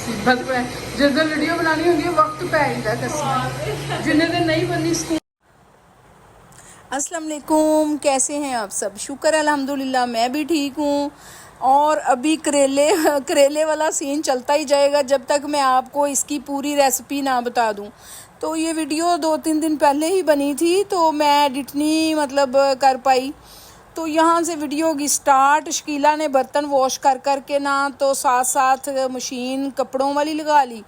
मुसीबत पे जिस दिन वीडियो बनानी होगी वक्त पै जाता कसम जिन्हें दिन नहीं बननी स्कूल। अस्सलाम वालेकुम, कैसे हैं आप सब? शुक्र है अल्हम्दुलिल्लाह, मैं भी ठीक हूँ। और अभी करेले वाला सीन चलता ही जाएगा जब तक मैं आपको इसकी पूरी रेसिपी ना बता दूँ। तो ये वीडियो 2-3 दिन पहले ही बनी थी तो मैं एडिट नहीं कर पाई। तो यहाँ से वीडियो की स्टार्ट, शकीला ने बर्तन वॉश कर के ना तो साथ साथ मशीन कपड़ों वाली लगा ली,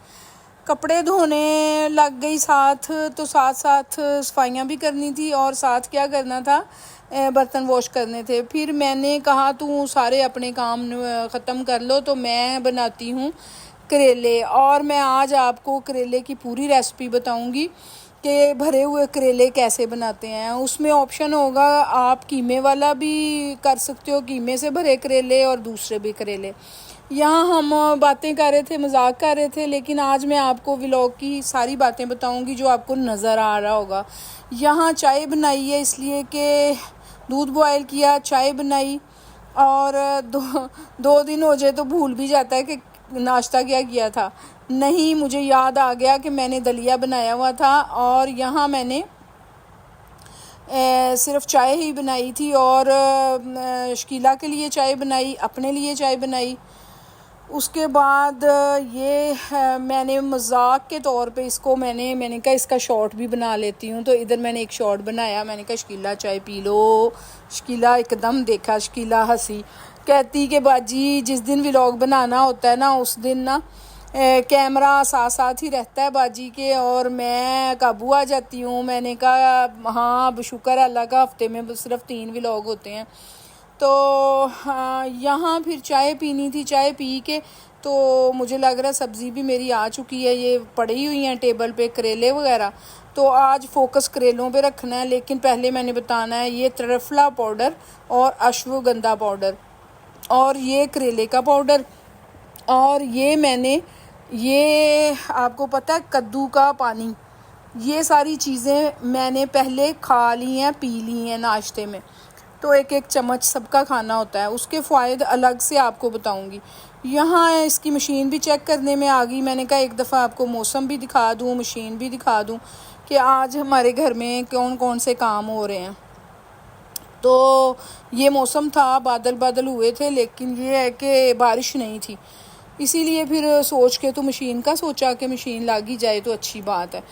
कपड़े धोने लग गई साथ, तो साथ साथ सफाइयाँ भी करनी थी और साथ क्या करना था, बर्तन वॉश करने थे। फिर मैंने कहा तू सारे अपने काम ख़त्म कर लो तो मैं बनाती हूँ करेले। और मैं आज आपको करेले की पूरी रेसिपी बताऊँगी कि भरे हुए करेले कैसे बनाते हैं। उसमें ऑप्शन होगा, आप कीमे वाला भी कर सकते हो, कीमे से भरे करेले और दूसरे भी करेले। यहाँ हम बातें कर रहे थे, मजाक कर रहे थे, लेकिन आज मैं आपको व्लॉग की सारी बातें बताऊंगी जो आपको नज़र आ रहा होगा। यहाँ चाय बनाई है इसलिए कि दूध बॉयल किया, चाय बनाई, और दो दिन हो जाए तो भूल भी जाता है कि नाश्ता क्या किया था। नहीं, मुझे याद आ गया कि मैंने दलिया बनाया हुआ था और यहाँ मैंने सिर्फ चाय ही बनाई थी और शकीला के लिए चाय बनाई, अपने लिए चाय बनाई। उसके बाद मैंने मजाक के तौर पे इसको मैंने कहा इसका शॉर्ट भी बना लेती हूँ। तो इधर मैंने एक शॉर्ट बनाया, मैंने कहा शकीला चाय पी लो। शकीला एकदम देखा, शकीला हंसी, कहती कि बाजी जिस दिन व्लॉग बनाना होता है ना उस दिन ना कैमरा साथ साथ ही रहता है बाजी के और मैं काबू आ जाती हूँ। मैंने कहा हाँ शुक्र अल्लाह का, हफ्ते में सिर्फ 3 व्लॉग होते हैं। तो यहाँ फिर चाय पीनी थी, चाय पी के तो मुझे लग रहा है सब्ज़ी भी मेरी आ चुकी है, ये पड़ी हुई हैं टेबल पे करेले वगैरह। तो आज फोकस करेलों पे रखना है, लेकिन पहले मैंने बताना है ये त्रिफला पाउडर और अश्वगंधा पाउडर और ये करेले का पाउडर, और ये आपको पता है कद्दू का पानी। ये सारी चीज़ें मैंने पहले खा ली हैं, पी ली हैं नाश्ते में। तो एक एक चम्मच सबका खाना होता है, उसके फ़ायदे अलग से आपको बताऊंगी। यहाँ इसकी मशीन भी चेक करने में आ गई। मैंने कहा एक दफ़ा आपको मौसम भी दिखा दूँ, मशीन भी दिखा दूँ कि आज हमारे घर में कौन कौन से काम हो रहे हैं। तो ये मौसम था, बादल बादल हुए थे, लेकिन ये है कि बारिश नहीं थी, इसीलिए फिर सोच के तो मशीन का सोचा कि मशीन लागी जाए तो अच्छी बात है।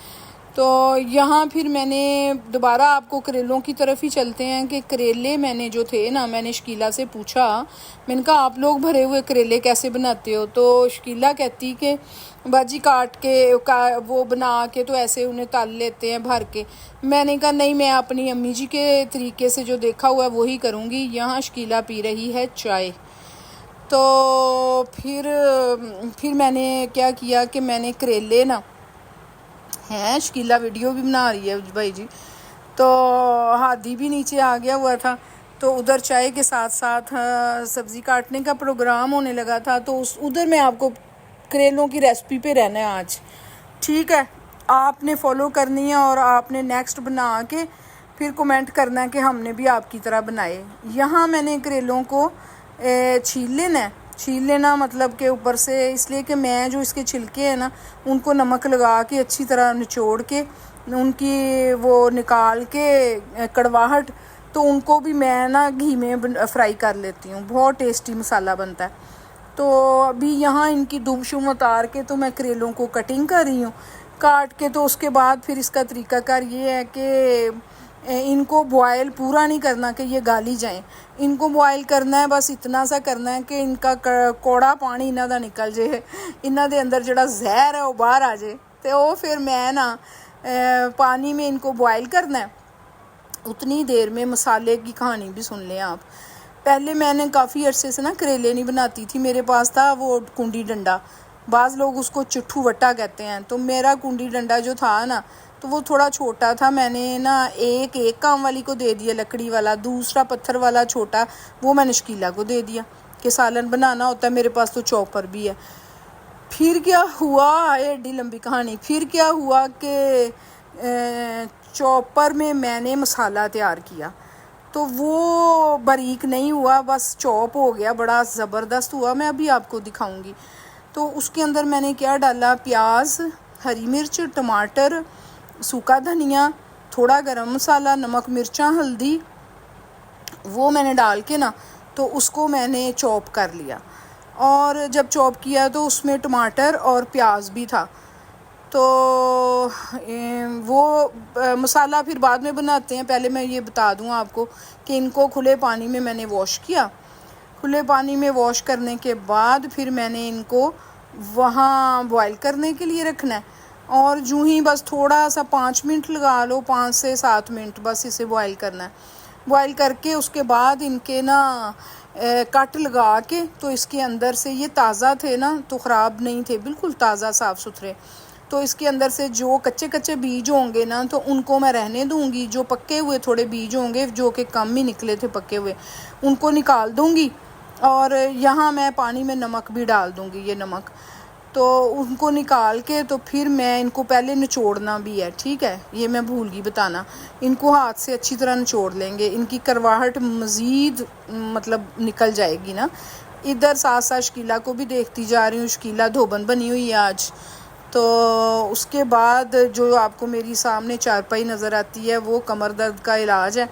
तो यहाँ फिर मैंने दोबारा आपको करेलों की तरफ ही चलते हैं कि करेले मैंने जो थे ना, मैंने शकीला से पूछा, मैंने कहा आप लोग भरे हुए करेले कैसे बनाते हो? तो शकीला कहती कि बाजी काट के वो बना के तो ऐसे उन्हें तल लेते हैं भर के। मैंने कहा नहीं, मैं अपनी अम्मी जी के तरीके से जो देखा हुआ है वही करूँगी। यहाँ शकीला पी रही है चाय। तो फिर मैंने क्या किया कि मैंने करेले ना हैं, शकीला वीडियो भी बना रही है भाई जी, तो हादी भी नीचे आ गया हुआ था। तो उधर चाय के साथ साथ सब्ज़ी काटने का प्रोग्राम होने लगा था। तो उधर मैं आपको करेलों की रेसिपी पे रहना है आज, ठीक है? आपने फॉलो करनी है और आपने नेक्स्ट बना के फिर कमेंट करना है कि हमने भी आपकी तरह बनाए। यहाँ मैंने करेलों को छील लेना मतलब के ऊपर से, इसलिए कि मैं जो इसके छिलके हैं ना उनको नमक लगा के अच्छी तरह निचोड़ के उनकी वो निकाल के कड़वाहट, तो उनको भी मैं ना घी में फ्राई कर लेती हूँ। बहुत टेस्टी मसाला बनता है। तो अभी यहाँ इनकी दुबशुम उतार के तो मैं करेलों को कटिंग कर रही हूँ, काट के। तो उसके बाद फिर इसका तरीकाकार ये है कि इनको बॉयल पूरा नहीं करना कि ये गाली जाएं, इनको बॉयल करना है, बस इतना सा करना है कि इनका कौड़ा पानी इन्हां दा निकल जाए, इन्हां दे अंदर जिहड़ा जहर है वो बाहर आ जाए। तो वो फिर मैं ना पानी में इनको बॉयल करना है। उतनी देर में मसाले की कहानी भी सुन लें आप। पहले मैंने काफ़ी अरसे से ना करेले नहीं बनाती थी, मेरे पास था वो कुंडी डंडा, बाज़ लोग उसको चिट्ठू वट्टा कहते हैं। तो मेरा कुंडी डंडा जो था ना तो वो थोड़ा छोटा था, मैंने ना एक काम वाली को दे दिया लकड़ी वाला, दूसरा पत्थर वाला छोटा वो मैंने शकीला को दे दिया कि सालन बनाना होता है, मेरे पास तो चॉपर भी है। फिर क्या हुआ, एडी लंबी कहानी, फिर क्या हुआ कि चॉपर में मैंने मसाला तैयार किया तो वो बारीक नहीं हुआ, बस चॉप हो गया, बड़ा ज़बरदस्त हुआ, मैं अभी आपको दिखाऊंगी। तो उसके अंदर मैंने क्या डाला, प्याज, हरी मिर्च, टमाटर, सूखा धनिया, थोड़ा गरम मसाला, नमक, मिर्चा, हल्दी, वो मैंने डाल के ना तो उसको मैंने चॉप कर लिया। और जब चॉप किया तो उसमें टमाटर और प्याज भी था। तो वो मसाला फिर बाद में बनाते हैं। पहले मैं ये बता दूं आपको कि इनको खुले पानी में मैंने वॉश किया। खुले पानी में वॉश करने के बाद फिर मैंने इनको वहाँ बॉईल करने के लिए रखना है। और यूँ ही बस थोड़ा सा 5 मिनट लगा लो, 5 से 7 मिनट बस इसे बॉईल करना है। बॉईल करके उसके बाद इनके ना कट लगा के, तो इसके अंदर से ये ताज़ा थे ना तो ख़राब नहीं थे, बिल्कुल ताज़ा साफ़ सुथरे। तो इसके अंदर से जो कच्चे कच्चे बीज होंगे ना तो उनको मैं रहने दूंगी। जो पक्के हुए थोड़े बीज होंगे, जो कि कम ही निकले थे पक्के हुए, उनको निकाल दूंगी। और यहाँ मैं पानी में नमक भी डाल दूंगी, ये नमक। तो उनको निकाल के तो फिर मैं इनको पहले निचोड़ना भी है, ठीक है, ये मैं भूल गई बताना। इनको हाथ से अच्छी तरह निचोड़ लेंगे, इनकी करवाहट मज़ीद मतलब निकल जाएगी ना। इधर साथ साथ शकीला को भी देखती जा रही हूँ, शकीला धोबन बनी हुई है आज। तो उसके बाद जो आपको मेरी सामने चारपाई नज़र आती है वो कमर दर्द का इलाज है।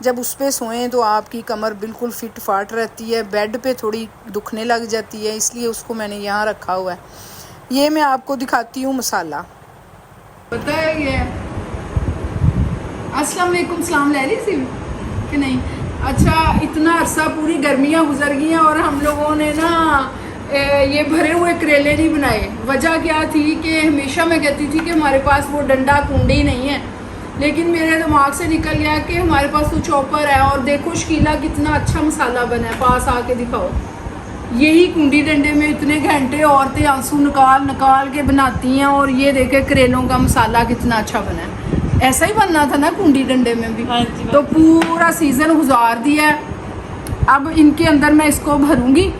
जब उस पर सोएं तो आपकी कमर बिल्कुल फिट फाट रहती है, बेड पे थोड़ी दुखने लग जाती है, इसलिए उसको मैंने यहाँ रखा हुआ है। ये मैं आपको दिखाती हूँ मसाला। पता है ये अस्सलाम वालेकुम, सलाम ले ली थी कि नहीं? अच्छा, इतना अरसा पूरी गर्मियाँ गुजर गई हैं और हम लोगों ने ना ये भरे हुए करेले नहीं बनाए। वजह क्या थी कि हमेशा मैं कहती थी कि हमारे पास वो डंडा कुंडी नहीं है, लेकिन मेरे दिमाग से निकल गया कि हमारे पास तो चॉपर है। और देखो शकीला कितना अच्छा मसाला बना है, पास आके दिखाओ। यही कुंडी डंडे में इतने घंटे औरतें आंसू निकाल निकाल के बनाती हैं, और ये देखे करेलों का मसाला कितना अच्छा बना है। ऐसा ही बनना था ना कुंडी डंडे में भी। तो पूरा सीज़न गुजार दिया है। अब इनके अंदर मैं इसको भरूंगी,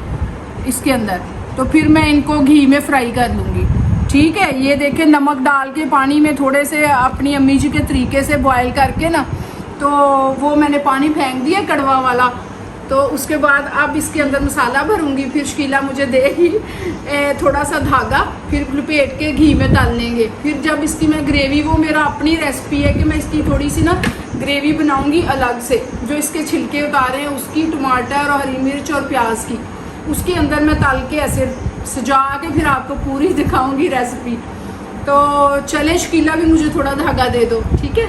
इसके अंदर तो फिर मैं इनको घी में फ्राई कर लूँगी, ठीक है। ये देखें, नमक डाल के पानी में थोड़े से अपनी अम्मी जी के तरीके से बॉयल करके ना, तो वो मैंने पानी फेंक दिया कड़वा वाला। तो उसके बाद अब इसके अंदर मसाला भरूंगी। फिर शकीला मुझे देगी थोड़ा सा धागा, फिर लपेट के घी में तल लेंगे। फिर जब इसकी मैं ग्रेवी, वो मेरा अपनी रेसिपी है कि मैं इसकी थोड़ी सी ना ग्रेवी बनाऊंगी अलग से, जो इसके छिलके उतारे हैं उसकी, टमाटर और हरी मिर्च और प्याज की, उसके अंदर मैं तल के ऐसे सजा के फिर आपको पूरी दिखाऊंगी रेसिपी। तो चले शकीला भी मुझे थोड़ा धागा दे दो, ठीक है।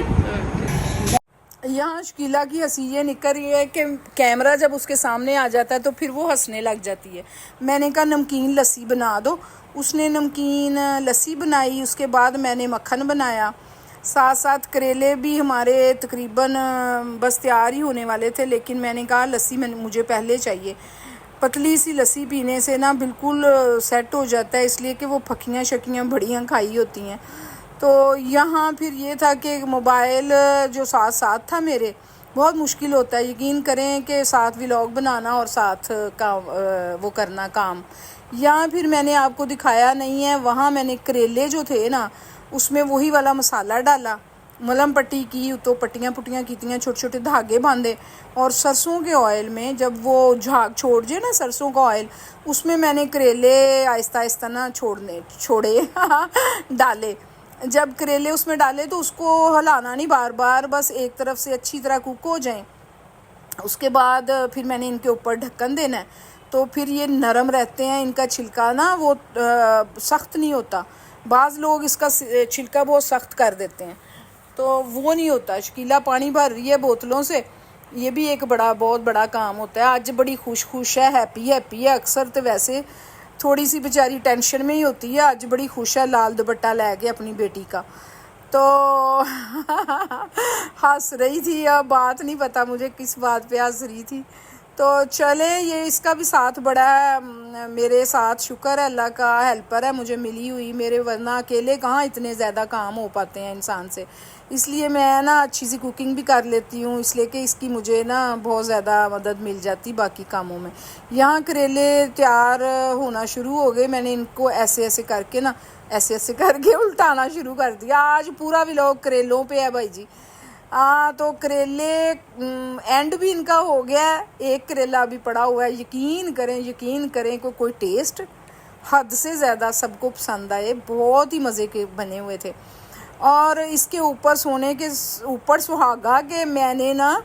यहाँ शकीला की हंसी ये निकल रही है कि कैमरा जब उसके सामने आ जाता है तो फिर वो हंसने लग जाती है। मैंने कहा नमकीन लस्सी बना दो, उसने नमकीन लस्सी बनाई। उसके बाद मैंने मक्खन बनाया, साथ साथ करेले भी हमारे तकरीबन बस तैयार ही होने वाले थे, लेकिन मैंने कहा लस्सी मुझे पहले चाहिए। पतली सी लस्सी पीने से ना बिल्कुल सेट हो जाता है, इसलिए कि वो फकियाँ शकियाँ बढ़िया खाई होती हैं। तो यहाँ फिर ये था कि मोबाइल जो साथ साथ था मेरे, बहुत मुश्किल होता है, यकीन करें कि साथ व्लॉग बनाना और साथ का वो करना काम। यहाँ फिर मैंने आपको दिखाया नहीं है, वहाँ मैंने करेले जो थे ना उसमें वही वाला मसाला डाला, मलम पट्टी की, तो पट्टियाँ पुट्टियाँ कीतियाँ, छोटे छोटे धागे बांधे। और सरसों के ऑयल में जब वो झाग छोड़ जाए ना सरसों का ऑयल, उसमें मैंने करेले आहिस्ता आहिस्ता ना छोड़े डाले। जब करेले उसमें डाले तो उसको हिलाना नहीं बार बार, बस एक तरफ से अच्छी तरह कुक हो जाएं। उसके बाद फिर मैंने इनके ऊपर ढक्कन देना है, तो फिर ये नरम रहते हैं। इनका छिलका ना वो सख्त नहीं होता, बाज़ लोग इसका छिलका बहुत सख्त कर देते हैं, तो वो नहीं होता। शकीला पानी भर रही है बोतलों से, ये भी एक बहुत बड़ा काम होता है। आज बड़ी खुश है, हैप्पी है। अक्सर तो वैसे थोड़ी सी बेचारी टेंशन में ही होती है, आज बड़ी खुश है, लाल दुपट्टा ले गए अपनी बेटी का। तो हंस रही थी, अब बात नहीं पता मुझे किस बात पे हंस रही थी। तो चले, ये इसका भी साथ बड़ा है मेरे साथ, शुक्र है अल्लाह का, हेल्पर है मुझे मिली हुई मेरे, वरना अकेले कहाँ इतने ज़्यादा काम हो पाते हैं इंसान से। इसलिए मैं ना अच्छी सी कुकिंग भी कर लेती हूँ, इसलिए कि इसकी मुझे ना बहुत ज़्यादा मदद मिल जाती बाकी कामों में। यहाँ करेले तैयार होना शुरू हो गए, मैंने इनको ऐसे ऐसे करके उल्टाना शुरू कर दिया। आज पूरा व्लॉग करेलों पे है भाई जी। तो करेले एंड भी इनका हो गया है, एक करेला अभी पड़ा हुआ है। यकीन करें कोई टेस्ट हद से ज़्यादा सबको पसंद आए, बहुत ही मज़े के बने हुए थे। और इसके ऊपर सोने के ऊपर सुहागा कि मैंने ना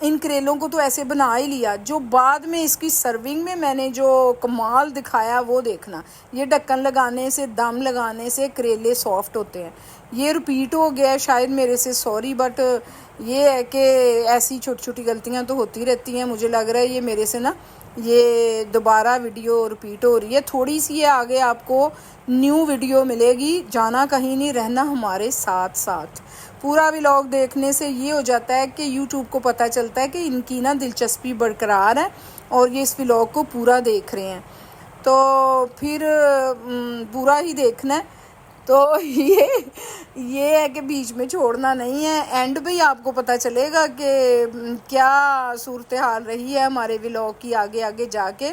इन करेलों को तो ऐसे बना ही लिया, जो बाद में इसकी सर्विंग में मैंने जो कमाल दिखाया वो देखना। ये ढक्कन लगाने से, दम लगाने से करेले सॉफ्ट होते हैं। ये रिपीट हो गया है शायद मेरे से, सॉरी, बट ये है कि ऐसी छोटी छोटी गलतियां तो होती रहती हैं। मुझे लग रहा है ये मेरे से ना ये दोबारा वीडियो रिपीट हो रही है थोड़ी सी। है आगे आपको न्यू वीडियो मिलेगी, जाना कहीं नहीं, रहना हमारे साथ साथ। पूरा व्लॉग देखने से ये हो जाता है कि यूट्यूब को पता चलता है कि इनकी ना दिलचस्पी बरकरार है और ये इस व्लॉग को पूरा देख रहे हैं। तो फिर पूरा ही देखना है। तो ये है कि बीच में छोड़ना नहीं है, एंड पे ही आपको पता चलेगा कि क्या सूरत हाल रही है हमारे व्लॉग की आगे आगे जाके।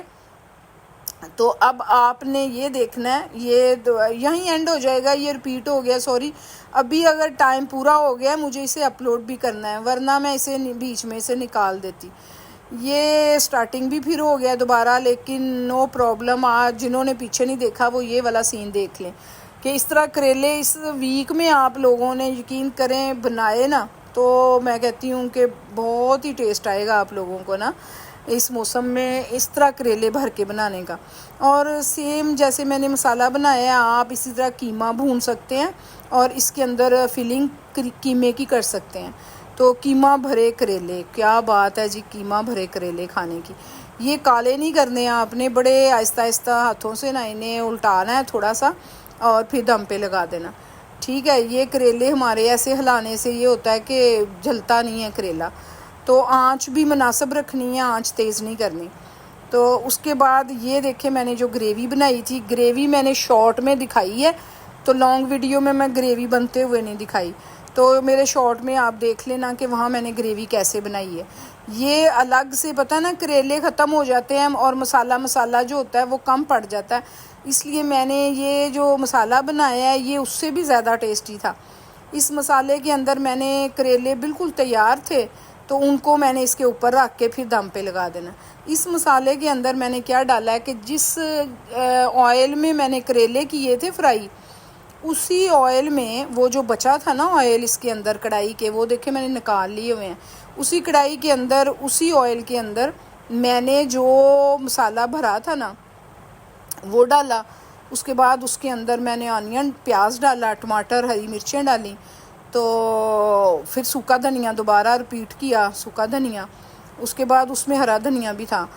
तो अब आपने ये देखना है, ये यहीं एंड हो जाएगा, ये रिपीट हो गया, सॉरी। अभी अगर टाइम पूरा हो गया मुझे इसे अपलोड भी करना है, वरना मैं इसे बीच में से निकाल देती। ये स्टार्टिंग भी फिर हो गया दोबारा, लेकिन नो प्रॉब्लम। आज जिन्होंने पीछे नहीं देखा वो ये वाला सीन देख लें कि इस तरह करेले इस वीक में आप लोगों ने यकीन करें बनाए ना, तो मैं कहती हूँ कि बहुत ही टेस्ट आएगा आप लोगों को ना इस मौसम में इस तरह करेले भर के बनाने का। और सेम जैसे मैंने मसाला बनाया है, आप इसी तरह कीमा भून सकते हैं और इसके अंदर फिलिंग कीमे की कर सकते हैं। तो कीमा भरे करेले, क्या बात है जी, कीमा भरे करेले खाने की। ये काले नहीं करने हैं आपने, बड़े आहिस्ता आहिस्ता हाथों से ना इन्हें उल्टाना है थोड़ा सा और फिर दम पे लगा देना, ठीक है। ये करेले हमारे ऐसे हिलाने से ये होता है कि जलता नहीं है करेला। तो आंच भी मुनासिब रखनी है, आंच तेज़ नहीं करनी। तो उसके बाद ये देखें मैंने जो ग्रेवी बनाई थी, ग्रेवी मैंने शॉर्ट में दिखाई है, तो लॉन्ग वीडियो में मैं ग्रेवी बनते हुए नहीं दिखाई। तो मेरे शॉर्ट में आप देख लेना कि वहाँ मैंने ग्रेवी कैसे बनाई है। ये अलग से पता ना करेले ख़त्म हो जाते हैं और मसाला जो होता है वो कम पड़ जाता है, इसलिए मैंने ये जो मसाला बनाया है ये उससे भी ज़्यादा टेस्टी था। इस मसाले के अंदर मैंने करेले बिल्कुल तैयार थे, तो उनको मैंने इसके ऊपर रख के फिर दम पे लगा देना। इस मसाले के अंदर मैंने क्या डाला है कि जिस ऑयल में मैंने करेले किए थे फ्राई, उसी ऑयल में वो जो बचा था ना ऑयल इसके अंदर कढ़ाई के, वो देखे मैंने निकाल लिए हुए हैं। उसी कढ़ाई के अंदर, उसी ऑयल के अंदर मैंने जो मसाला भरा था ना वो डाला। उसके बाद उसके अंदर मैंने ऑनियन, प्याज डाला, टमाटर, हरी मिर्चें डाली। तो फिर सूखा धनिया दोबारा रिपीट किया, सूखा धनिया। उसके बाद उसमें हरा धनिया भी था।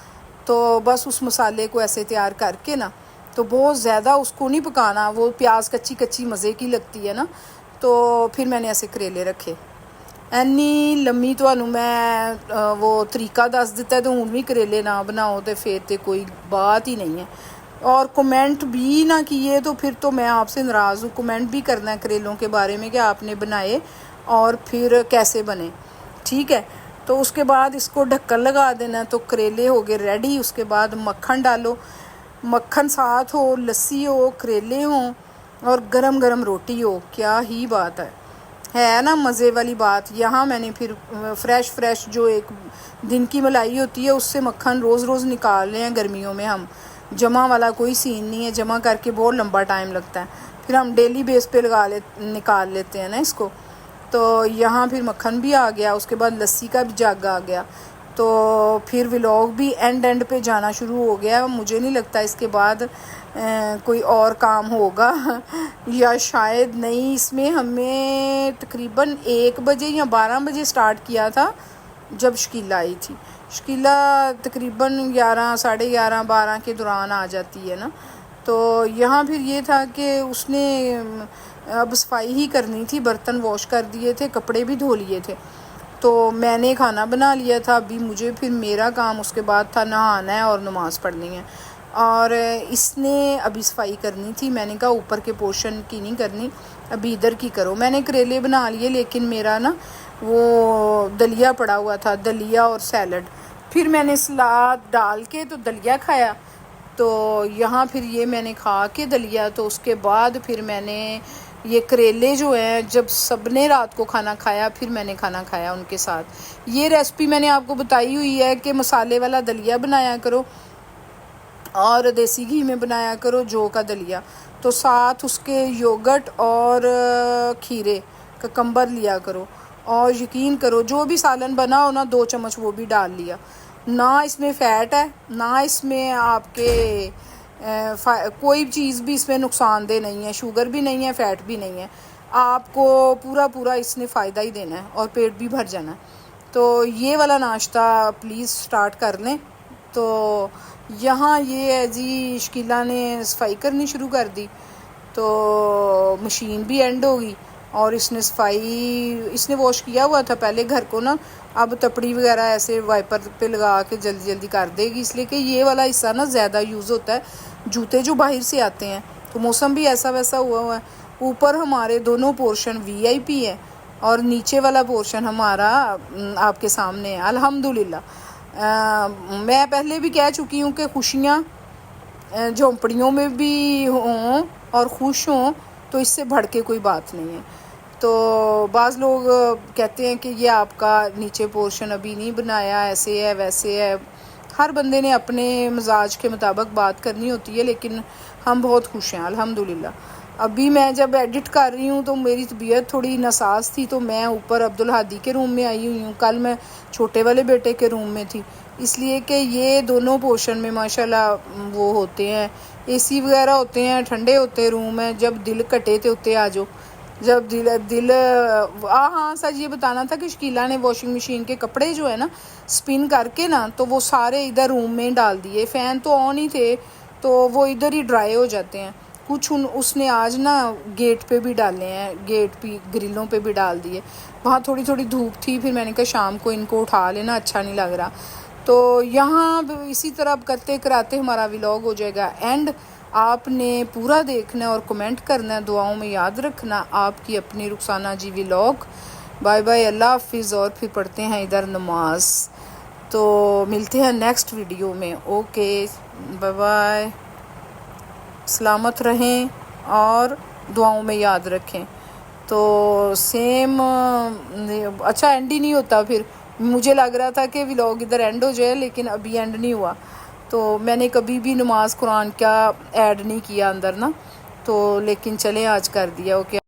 तो बस उस मसाले को ऐसे तैयार करके ना, तो बहुत ज़्यादा उसको नहीं पकाना, वो प्याज कच्ची कच्ची मज़े की लगती है ना। तो फिर मैंने ऐसे करेले रखे। ਐਨੀ लम्मी ਤੁਹਾਨੂੰ मैं वो तरीका दस दिता है, तो हूँ भी करेले ना बनाओ तो फिर तो कोई बात ही नहीं है। और कमेंट भी ना किए तो फिर तो मैं आपसे नाराज़ हूँ। कमेंट भी करना है करेलों के बारे में कि आपने बनाए और फिर कैसे बने, ठीक है। तो उसके बाद इसको ढक्कन लगा देना, तो करेले हो गए रेडी। उसके बाद मक्खन डालो, मक्खन साथ हो, लस्सी हो, करेले हों और गरम गरम रोटी हो, क्या ही बात है ना, मज़े वाली बात। यहाँ मैंने फिर फ्रेश जो एक दिन की मलाई होती है उससे मक्खन रोज़ रोज़ निकाल रहे हैं गर्मियों में। हम जमा वाला कोई सीन नहीं है, जमा करके बहुत लंबा टाइम लगता है, फिर हम डेली बेस पे निकाल लेते हैं ना इसको। तो यहाँ फिर मक्खन भी आ गया, उसके बाद लस्सी का भी जग आ गया। तो फिर व्लॉग भी एंड पे जाना शुरू हो गया। मुझे नहीं लगता इसके बाद कोई और काम होगा या शायद नहीं। इसमें हमें तकरीबन 1 बजे या 12 बजे स्टार्ट किया था जब शकीला आई थी। शकीला तकरीबन 11, साढ़े 11, 12 के दौरान आ जाती है ना। तो यहाँ फिर ये था कि उसने अब सफाई ही करनी थी, बर्तन वॉश कर दिए थे, कपड़े भी धो लिए थे। तो मैंने खाना बना लिया था। अभी मुझे फिर मेरा काम उसके बाद था नहाना है और नमाज़ पढ़नी है। और इसने अभी सफाई करनी थी। मैंने कहा ऊपर के पोर्शन की नहीं करनी, अभी इधर की करो। मैंने करेले बना लिए, लेकिन मेरा ना वो दलिया पड़ा हुआ था, दलिया और सैलड। फिर मैंने सलाद डाल के तो दलिया खाया। तो यहाँ फिर ये मैंने खा के दलिया, तो उसके बाद फिर मैंने ये करेले जो हैं, जब सबने रात को खाना खाया फिर मैंने खाना खाया उनके साथ। ये रेसिपी मैंने आपको बताई हुई है कि मसाले वाला दलिया बनाया करो और देसी घी में बनाया करो जौ का दलिया। तो साथ उसके योगर्ट और खीरे ककम्बर लिया करो, और यकीन करो जो भी सालन बना हो ना 2 चम्मच वो भी डाल लिया। ना इसमें फ़ैट है, ना इसमें आपके कोई चीज़ भी इसमें नुकसानदेह नहीं है, शुगर भी नहीं है, फ़ैट भी नहीं है। आपको पूरा पूरा इसने फ़ायदा ही देना है और पेट भी भर जाना है। तो ये वाला नाश्ता प्लीज़ स्टार्ट कर लें। तो यहाँ ये है जी, शकीला ने सफाई करनी शुरू कर दी, तो मशीन भी एंड होगी और इसने इसने वॉश किया हुआ था पहले घर को ना, अब तपड़ी वगैरह ऐसे वाइपर पे लगा के जल्दी जल्दी कर देगी, इसलिए कि ये वाला हिस्सा ना ज़्यादा यूज़ होता है। जूते जो बाहर से आते हैं, तो मौसम भी ऐसा वैसा हुआ है। ऊपर हमारे दोनों पोर्शन VIP है और नीचे वाला पोर्शन हमारा आपके सामने है। अल्हम्दुलिल्लाह मैं पहले भी कह चुकी हूँ कि खुशियाँ झोंपड़ियों में भी हों और खुश हों, तो इससे बढ़ के कोई बात नहीं है। तो बाज़ लोग कहते हैं कि ये आपका नीचे पोर्शन अभी नहीं बनाया, ऐसे है वैसे है। हर बंदे ने अपने मिजाज के मुताबिक बात करनी होती है, लेकिन हम बहुत खुश हैं अल्हम्दुलिल्लाह। अभी मैं जब एडिट कर रही हूँ तो मेरी तबीयत थोड़ी नासाज थी, तो मैं ऊपर अब्दुल हादी के रूम में आई हुई हूँ। कल मैं छोटे वाले बेटे के रूम में थी, इसलिए कि ये दोनों पोर्शन में माशाल्लाह वो होते हैं, AC वगैरह होते हैं, ठंडे होते हैं रूम में। जब दिल कटे थे उत्ते आ जाओ, जब दिल हाँ सच ये बताना था कि शकीला ने वॉशिंग मशीन के कपड़े जो है ना स्पिन करके ना, तो वो सारे इधर रूम में डाल दिए। फ़ैन तो ऑन ही थे, तो वो इधर ही ड्राई हो जाते हैं। कुछ उसने आज ना गेट पे भी डाले हैं, गेट पे ग्रिलों पे भी डाल दिए। वहाँ थोड़ी थोड़ी धूप थी, फिर मैंने कहा शाम को इनको उठा लेना, अच्छा नहीं लग रहा। तो यहाँ इसी तरह करते कराते हमारा व्लॉग हो जाएगा एंड। आपने पूरा देखना है और कमेंट करना है, दुआओं में याद रखना। आपकी अपनी रुखसाना जी व्लॉग। बाय बाय, अल्लाह हाफिज़। और फिर पढ़ते हैं इधर नमाज। तो मिलते हैं नेक्स्ट वीडियो में। ओके बाय बाय, सलामत रहें और दुआओं में याद रखें। तो सेम अच्छा एंड ही नहीं होता, फिर मुझे लग रहा था कि व्लॉग इधर एंड हो जाए, लेकिन अभी एंड नहीं हुआ। तो मैंने कभी भी नमाज कुरान का ऐड नहीं किया अंदर ना, तो लेकिन चले आज कर दिया। ओके।